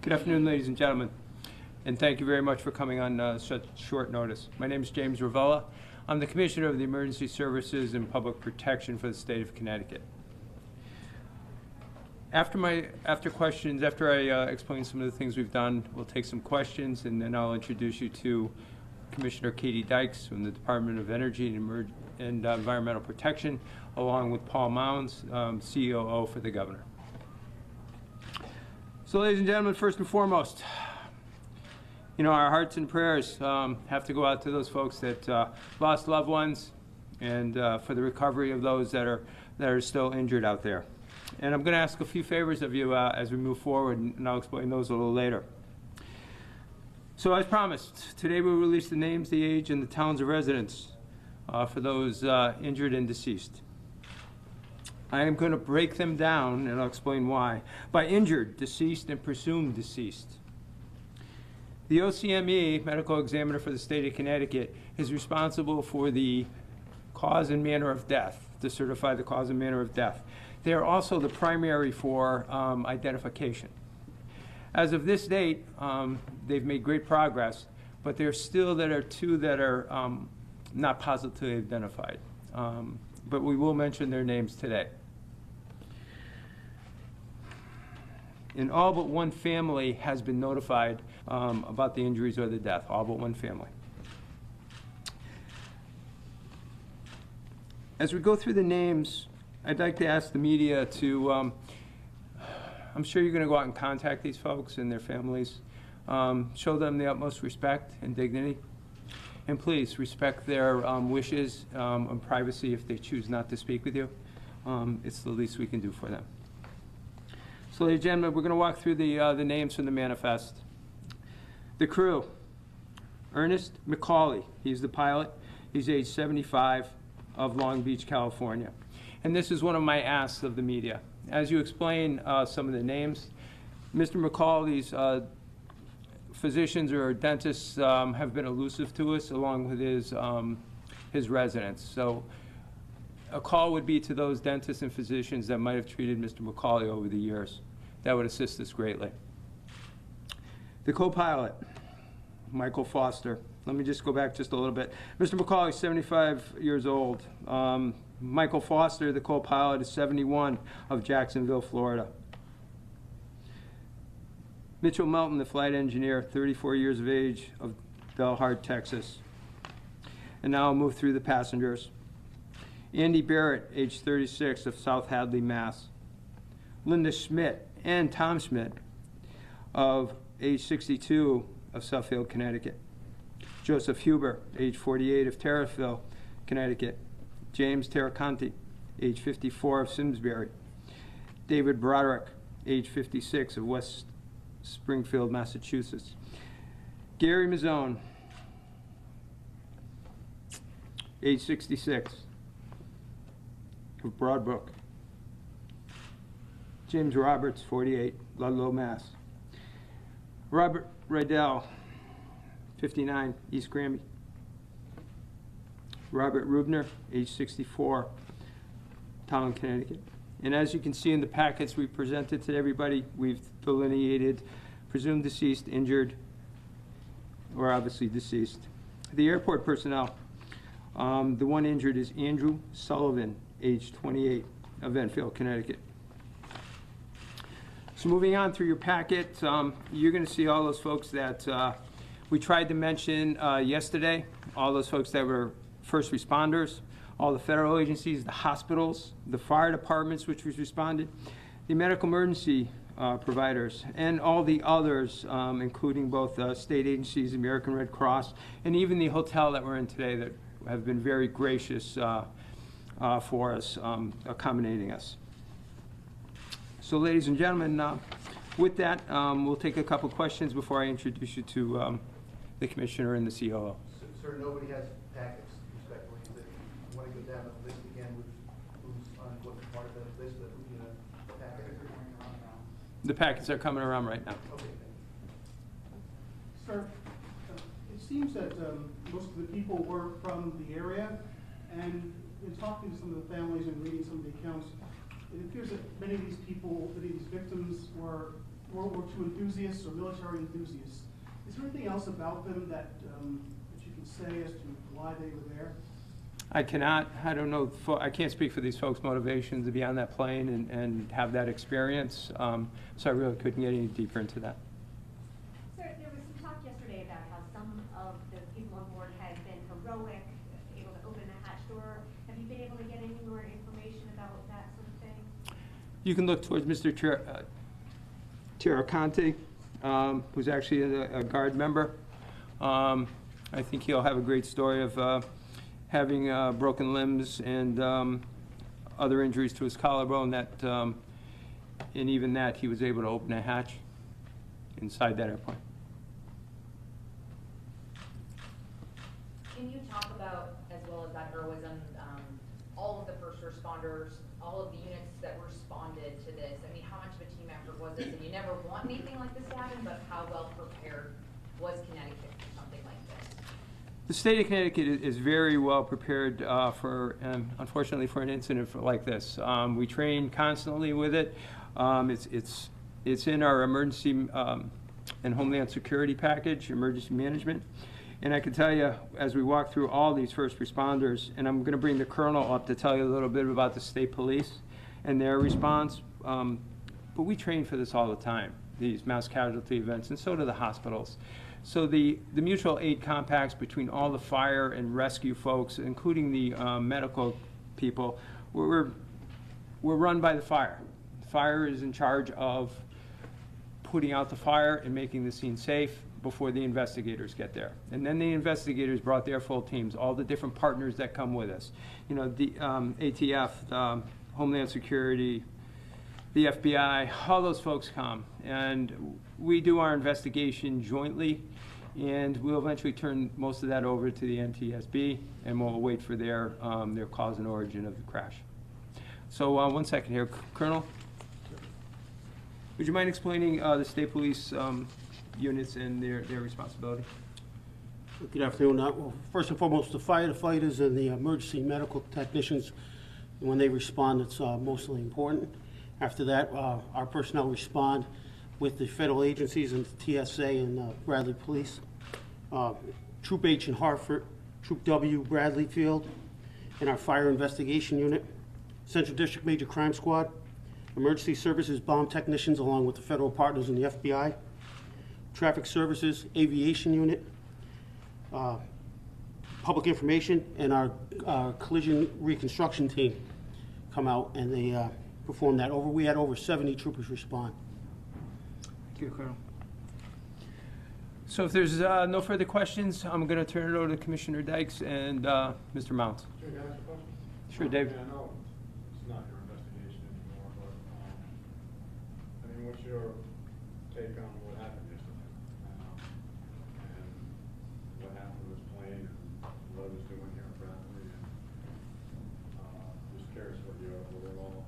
Good afternoon, ladies and gentlemen, and thank you very much for coming on such short notice. My name is James Ravella. I'm the Commissioner of the Emergency Services and Public Protection for the state of Connecticut. After I explain some of the things we've done, we'll take some questions, and then I'll introduce you to Commissioner Katie Dykes from the Department of Energy and Environmental Protection, along with Paul Mounds, COO for the Governor. So, ladies and gentlemen, first and foremost, our hearts and prayers have to go out to those folks that lost loved ones, and for the recovery of those that are still injured out there. And I'm going to ask a few favors of you as we move forward, and I'll explain those a little later. So, as promised, today we'll release the names, the age, and the towns of residence for those injured and deceased. I am going to break them down, and I'll explain why, by injured, deceased, and presumed deceased. The OCME, Medical Examiner for the state of Connecticut, is responsible for the cause and manner of death, to certify the cause and manner of death. They are also the primary for identification. As of this date, they've made great progress, but there are two that are not positively identified. But we will mention their names today. And all but one family has been notified about the injuries or the death, all but one family. As we go through the names, I'd like to ask the media to, I'm sure you're going to go out and contact these folks and their families. Show them the utmost respect and dignity. And please respect their wishes and privacy if they choose not to speak with you. It's the least we can do for them. So, ladies and gentlemen, we're going to walk through the names from the manifest. The crew: Ernest McCauley. He's the pilot. He's age 75, of Long Beach, California. And this is one of my asks of the media. As you explain some of the names, Mr. McCauley's physicians or dentists have been elusive to us, along with his residents. So a call would be to those dentists and physicians that might have treated Mr. McCauley over the years. That would assist us greatly. The co-pilot, Michael Foster. Let me just go back just a little bit. Mr. McCauley is 75 years old. Michael Foster, the co-pilot, is 71, of Jacksonville, Florida. Mitchell Melton, the flight engineer, 34 years of age, of Belhart, Texas. And now I'll move through the passengers. Andy Barrett, age 36, of South Hadley, Mass. Linda Schmidt and Tom Schmidt, of age 62, of Suffield, Connecticut. Joseph Huber, age 48, of Terriffill, Connecticut. James Terraconti, age 54, of Simsbury. David Broderick, age 56, of West Springfield, Massachusetts. Gary Mazzone, age 66, of Broadbrook. James Roberts, 48, Ludlow, Mass. Robert Rydell, 59, East Granby. Robert Rubner, age 64, Tallinn, Connecticut. And as you can see in the packets we presented to everybody, we've delineated presumed deceased, injured, or obviously deceased. The airport personnel, the one injured is Andrew Sullivan, age 28, of Enfield, Connecticut. So moving on through your packet, you're going to see all those folks that we tried to mention yesterday, all those folks that were first responders, all the federal agencies, the hospitals, the fire departments which responded, the medical emergency providers, and all the others, including both state agencies, American Red Cross, and even the hotel that we're in today that have been very gracious for us, accommodating us. So, ladies and gentlemen, with that, we'll take a couple questions before I introduce you to the Commissioner and the COO. Sir, nobody has packets, respectfully. That you want to go down the list again with who's on what part of the list that would be in a packet? The packets are coming around right now. Okay, thank you. Sir, it seems that most of the people were from the area, and in talking to some of the families and reading some of the accounts, it appears that many of these people, many of these victims were World War II enthusiasts or military enthusiasts. Is there anything else about them that you can say as to why they were there? I cannot. I don't know. I can't speak for these folks' motivations to be on that plane and have that experience. So I really couldn't get any deeper into that. Sir, there was some talk yesterday about how some of the people on board had been heroic, able to open the hatch door. Have you been able to get any more information about that sort of thing? You can look towards Mr. Tiracante, who's actually a guard member. I think he'll have a great story of having broken limbs and other injuries to his collarbone. And even that, he was able to open a hatch inside that airplane. Can you talk about, as well as that heroism, all of the first responders, all of the units that responded to this? I mean, how much of a team effort was this? And you never want anything like this to happen, but how well prepared was Connecticut for something like this? The state of Connecticut is very well prepared unfortunately, for an incident like this. We train constantly with it. It's in our emergency and homeland security package, emergency management. And I can tell you, as we walk through all these first responders, and I'm going to bring the colonel up to tell you a little bit about the state police and their response, but we train for this all the time, these mass casualty events, and so do the hospitals. So the mutual aid compacts between all the fire and rescue folks, including the medical people, we're run by the fire. The fire is in charge of putting out the fire and making the scene safe before the investigators get there. And then the investigators brought their full teams, all the different partners that come with us. You know, the ATF, Homeland Security, the FBI, all those folks come. And we do our investigation jointly, and we'll eventually turn most of that over to the NTSB, and we'll wait for their cause and origin of the crash. So 1 second here, Colonel. Would you mind explaining the state police units and their responsibility? Good afternoon. Well, first and foremost, the firefighters and the emergency medical technicians, when they respond, it's mostly important. After that, our personnel respond with the federal agencies and TSA and Bradley Police. Troop H in Hartford, Troop W, Bradley Field, and our Fire Investigation Unit, Central District Major Crime Squad, Emergency Services bomb technicians along with the federal partners in the FBI, Traffic Services Aviation Unit, Public Information, and our Collision Reconstruction Team come out and they perform that. We had over 70 troopers respond. Thank you, Colonel. So if there's no further questions, I'm going to turn it over to Commissioner Dykes and Mr. Mounts. Can I ask a question? Sure, David. I know it's not your investigation anymore, but, I mean, what's your take on what happened yesterday? And what happened to this plane and what it was doing here in Bradley? And, just curious what your overall.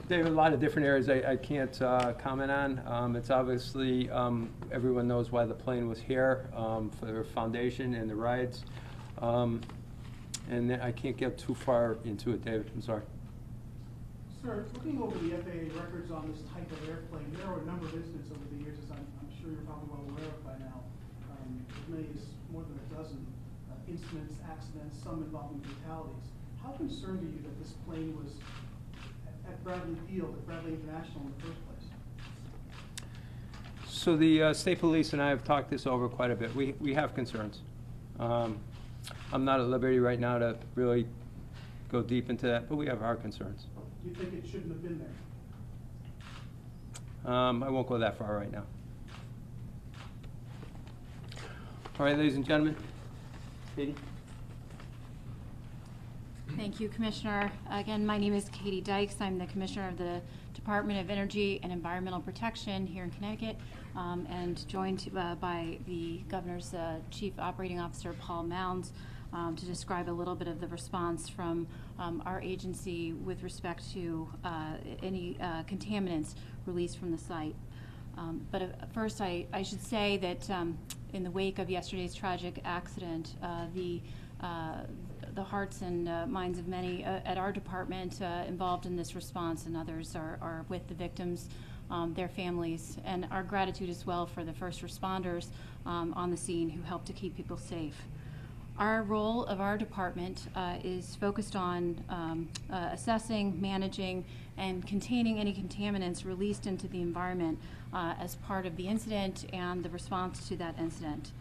David, a lot of different areas I can't comment on. It's obviously, everyone knows why the plane was here, for the foundation and the rides. And I can't get too far into it, David, I'm sorry. Sir, looking over the FAA records on this type of airplane, there are a number of incidents over the years, as I'm sure you're probably well aware of by now. As many as more than a dozen incidents, accidents, some involving fatalities. How concerned are you that this plane was at Bradley Field, at Bradley International in the first place? So the state police and I have talked this over quite a bit. We have concerns. I'm not at liberty right now to really go deep into that, but we have our concerns. Do you think it shouldn't have been there? I won't go that far right now. All right, ladies and gentlemen. Katie? Thank you, Commissioner. Again, my name is Katie Dykes. I'm the Commissioner of the Department of Energy and Environmental Protection here in Connecticut, and joined by the Governor's Chief Operating Officer, Paul Mounds, to describe a little bit of the response from our agency with respect to any contaminants released from the site. But first, I should say that in the wake of yesterday's tragic accident, the hearts and minds of many at our department involved in this response and others are with the victims their families, and our gratitude as well for the first responders on the scene who helped to keep people safe. Our role of our department is focused on assessing, managing, and containing any contaminants released into the environment as part of the incident and the response to that incident.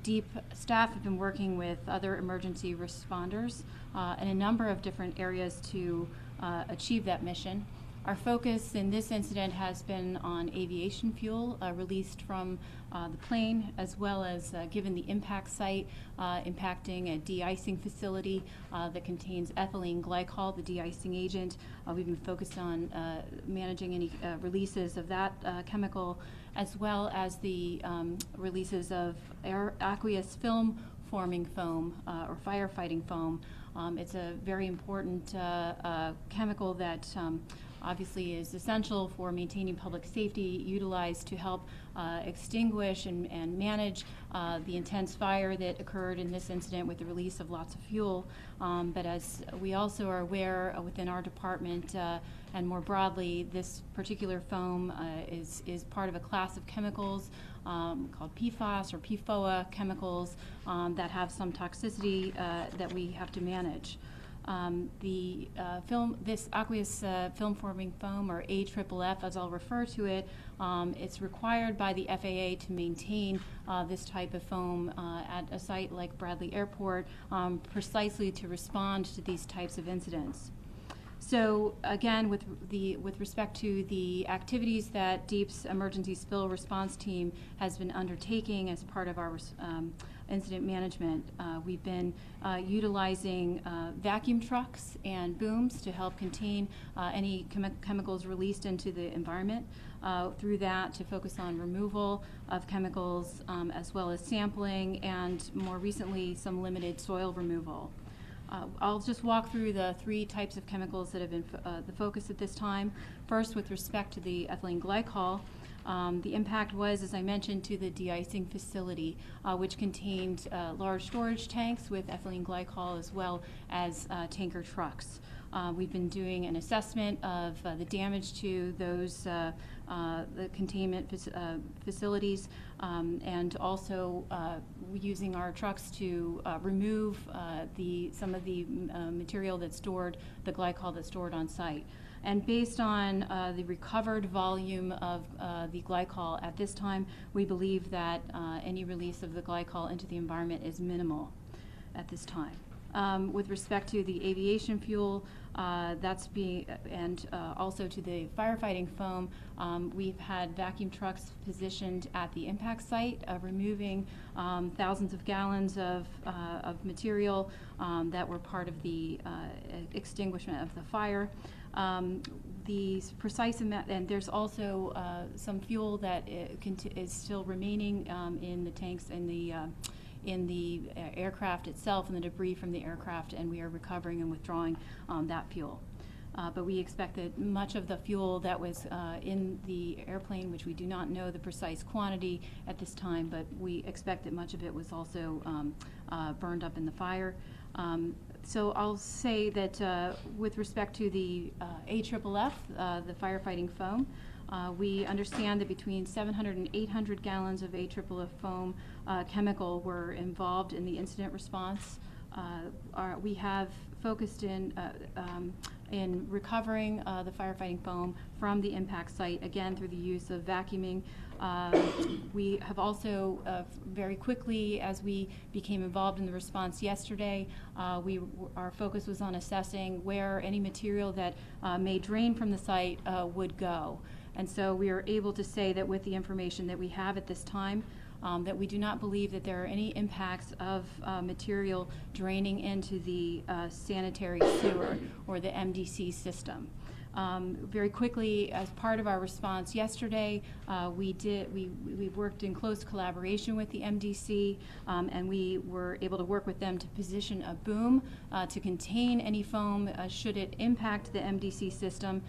DEEP staff have been working with other emergency responders in a number of different areas to achieve that mission. Our focus in this incident has been on aviation fuel released from the plane, as well as given the impact site impacting a de-icing facility that contains ethylene glycol, the de-icing agent. We've been focused on managing any releases of that chemical, as well as the releases of aqueous film forming foam or firefighting foam. It's a very important chemical that obviously is essential for maintaining public safety, utilized to help extinguish and manage the intense fire that occurred in this incident with the release of lots of fuel. But as we also are aware within our department and more broadly, this particular foam is part of a class of chemicals called PFAS or PFOA chemicals that have some toxicity that we have to manage. This aqueous film-forming foam, or AFFF, as I'll refer to it, it's required by the FAA to maintain this type of foam at a site like Bradley Airport, precisely to respond to these types of incidents. So again, with respect to the activities that DEEP's emergency spill response team has been undertaking as part of our incident management, we've been utilizing vacuum trucks and booms to help contain any chemicals released into the environment. Through that, to focus on removal of chemicals, as well as sampling, and more recently, some limited soil removal. I'll just walk through the three types of chemicals that have been the focus at this time. First, with respect to the ethylene glycol, the impact was, as I mentioned, to the de-icing facility, which contained large storage tanks with ethylene glycol, as well as tanker trucks. We've been doing an assessment of the damage to those the containment facilities, and also using our trucks to remove some of the material that's stored, the glycol that's stored on site. And based on the recovered volume of the glycol at this time, we believe that any release of the glycol into the environment is minimal at this time. With respect to the aviation fuel, and also to the firefighting foam, we've had vacuum trucks positioned at the impact site, removing thousands of gallons of material that were part of the extinguishment of the fire. The precise amount, and there's also some fuel that is still remaining in the tanks in the aircraft itself and the debris from the aircraft, and we are recovering and withdrawing that fuel. But we expect that much of the fuel that was in the airplane, which we do not know the precise quantity at this time, but we expect that much of it was also burned up in the fire. So I'll say that with respect to the AFFF, the firefighting foam, we understand that between 700 and 800 gallons of AFFF foam chemical were involved in the incident response. We have focused in recovering the firefighting foam from the impact site, again through the use of vacuuming. We have also very quickly, as we became involved in the response yesterday, our focus was on assessing where any material that may drain from the site would go. And so we are able to say that with the information that we have at this time, that we do not believe that there are any impacts of material draining into the sanitary sewer or the MDC system. Very quickly, as part of our response yesterday, we worked in close collaboration with the MDC, and we were able to work with them to position a boom to contain any foam should it impact the MDC system.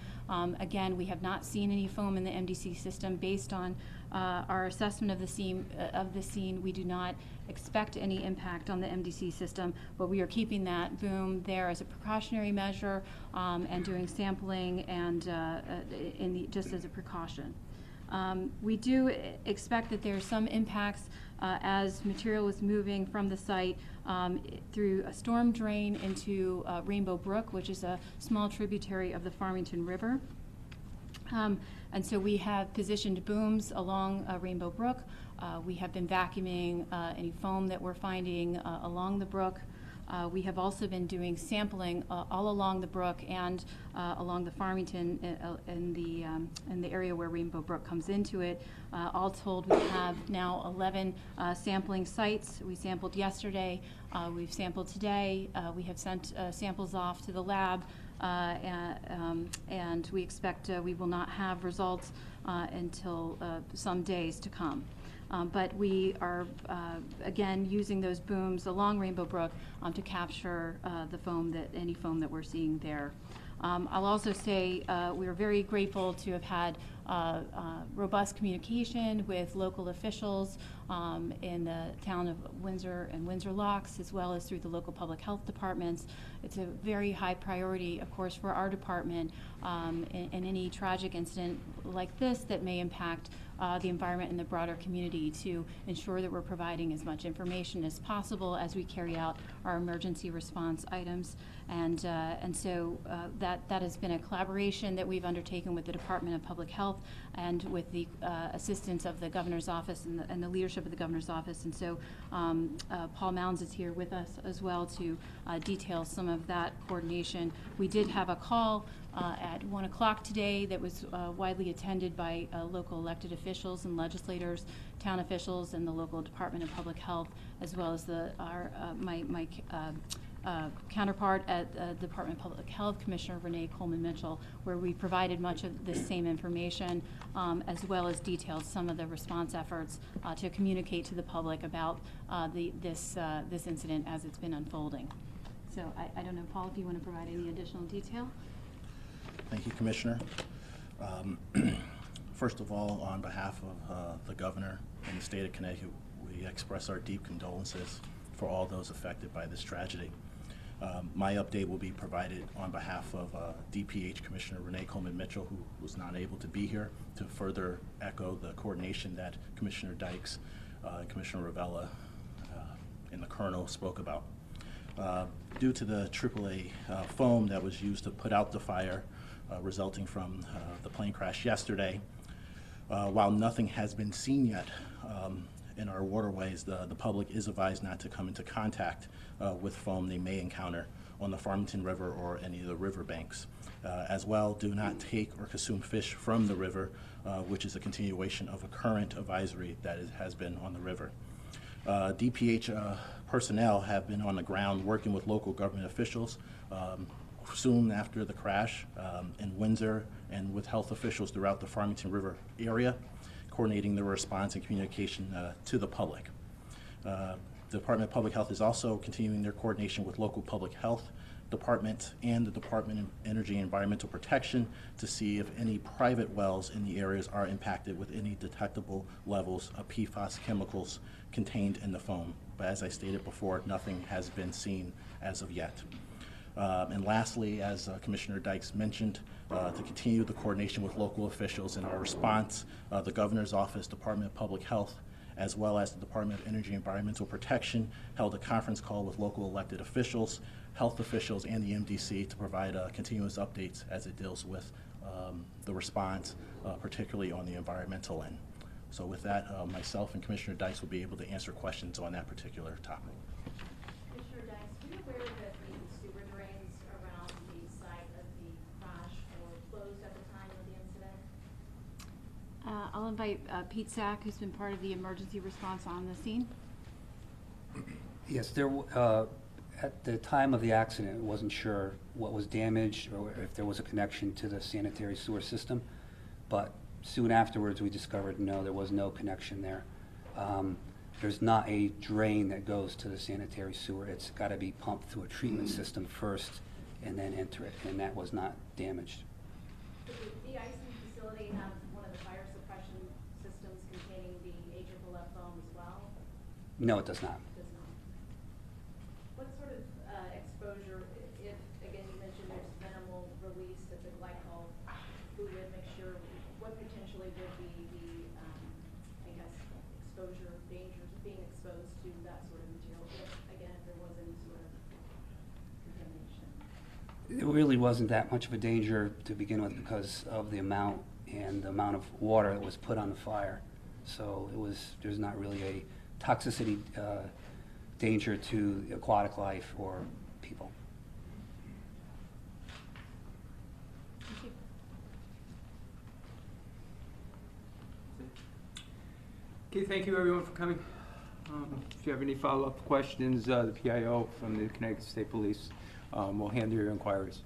Again, we have not seen any foam in the MDC system based on our assessment of the scene, we do not expect any impact on the MDC system, but we are keeping that boom there as a precautionary measure and doing sampling and just as a precaution. We do expect that there are some impacts as material is moving from the site through a storm drain into Rainbow Brook, which is a small tributary of the Farmington River. And so we have positioned booms along Rainbow Brook. We have been vacuuming any foam that we're finding along the brook. We have also been doing sampling all along the brook and along the Farmington in the area where Rainbow Brook comes into it. All told, we have now 11 sampling sites. We sampled yesterday. We've sampled today. We have sent samples off to the lab. And we expect we will not have results until some days to come. But we are, again, using those booms along Rainbow Brook to capture any foam that we're seeing there. I'll also say we are very grateful to have had robust communication with local officials in the town of Windsor and Windsor Locks, as well as through the local public health departments. It's a very high priority, of course, for our department in any tragic incident like this that may impact the environment and the broader community, to ensure that we're providing as much information as possible as we carry out our emergency response items. And so that has been a collaboration that we've undertaken with the Department of Public Health and with the assistance of the Governor's Office and the leadership of the Governor's Office. And so Paul Mounds is here with us as well to detail some of that coordination. We did have a call at 1 o'clock today that was widely attended by local elected officials and legislators, town officials, and the local Department of Public Health, as well as my counterpart at the Department of Public Health, Commissioner Renee Coleman-Mitchell, where we provided much of the same information, as well as detailed some of the response efforts to communicate to the public about this incident as it's been unfolding. So I don't know, Paul, if you want to provide any additional detail? Thank you, Commissioner. First of all, on behalf of the Governor and the state of Connecticut, we express our deep condolences for all those affected by this tragedy. My update will be provided on behalf of DPH Commissioner Renee Coleman-Mitchell, who was not able to be here, to further echo the coordination that Commissioner Dykes, Commissioner Ravella, and the Colonel spoke about. Due to the AAA foam that was used to put out the fire resulting from the plane crash yesterday, while nothing has been seen yet in our waterways, the public is advised not to come into contact with foam they may encounter on the Farmington River or any of the riverbanks. As well, do not take or consume fish from the river, which is a continuation of a current advisory that has been on the river. DPH personnel have been on the ground working with local government officials soon after the crash in Windsor and with health officials throughout the Farmington River area, coordinating the response and communication to the public. The Department of Public Health is also continuing their coordination with local public health department and the Department of Energy and Environmental Protection to see if any private wells in the areas are impacted with any detectable levels of PFAS chemicals contained in the foam. But as I stated before, nothing has been seen as of yet. And lastly, as Commissioner Dykes mentioned, to continue the coordination with local officials in our response, the Governor's Office, Department of Public Health, as well as the Department of Energy and Environmental Protection, held a conference call with local elected officials, health officials, and the MDC to provide continuous updates as it deals with the response, particularly on the environmental end. So with that, myself and Commissioner Dykes will be able to answer questions on that particular topic. Commissioner Dykes, were you aware that the sewer drains around the site of the crash were closed at the time of the incident? I'll invite Pete Sack, who's been part of the emergency response on the scene. Yes, at the time of the accident, wasn't sure what was damaged or if there was a connection to the sanitary sewer system, but soon afterwards we discovered no, there was no connection there. There's not a drain that goes to the sanitary sewer. It's got to be pumped through a treatment system first and then enter it, and that was not damaged. Did the de-icing facility have one of the fire suppression systems contained No, it does not. Does not. What sort of exposure, if, again, you mentioned there's minimal release of the glycol fluid mixture, what potentially would be the, I guess, exposure, dangers of being exposed to that sort of material, if, again, if there was any sort of contamination? It really wasn't that much of a danger to begin with because of the amount of water that was put on the fire. So there's not really a toxicity danger to aquatic life or people. Thank you. Okay, thank you everyone for coming. If you have any follow-up questions, the PIO from the Connecticut State Police will handle your inquiries.